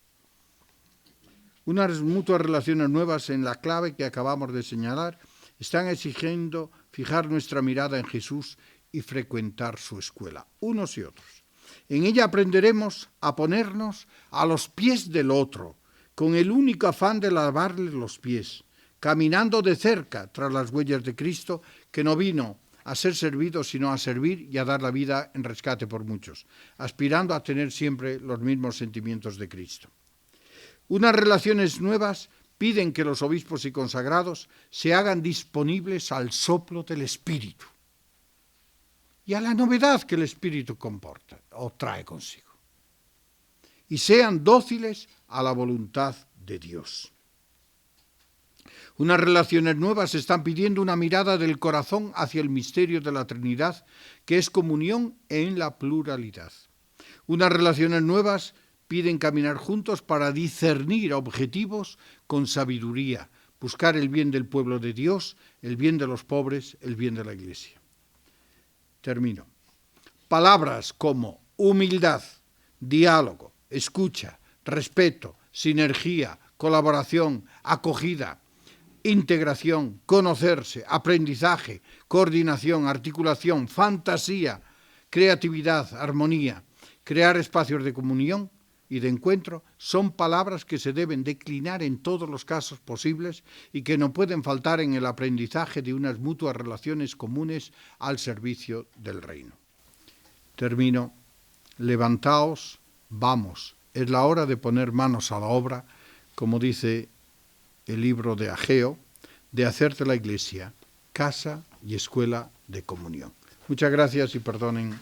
Unas mutuas relaciones nuevas en la clave que acabamos de señalar están exigiendo fijar nuestra mirada en Jesús y frecuentar su escuela, unos y otros. En ella aprenderemos a ponernos a los pies del otro, con el único afán de lavarle los pies, caminando de cerca tras las huellas de Cristo, que no vino a ser servido, sino a servir y a dar la vida en rescate por muchos, aspirando a tener siempre los mismos sentimientos de Cristo. Unas relaciones nuevas piden que los obispos y consagrados se hagan disponibles al soplo del Espíritu y a la novedad que el Espíritu comporta o trae consigo, y sean dóciles a la voluntad de Dios. Unas relaciones nuevas están pidiendo una mirada del corazón hacia el misterio de la Trinidad, que es comunión en la pluralidad. Unas relaciones nuevas piden caminar juntos para discernir objetivos con sabiduría, buscar el bien del pueblo de Dios, el bien de los pobres, el bien de la Iglesia. Termino. Palabras como humildad, diálogo, escucha, respeto, sinergia, colaboración, acogida, integración, conocerse, aprendizaje, coordinación, articulación, fantasía, creatividad, armonía, crear espacios de comunión y de encuentro son palabras que se deben declinar en todos los casos posibles y que no pueden faltar en el aprendizaje de unas mutuas relaciones comunes al servicio del reino. Termino. Levantaos, vamos, es la hora de poner manos a la obra, como dice el libro de Ageo, de hacer de la Iglesia casa y escuela de comunión. Muchas gracias y perdonen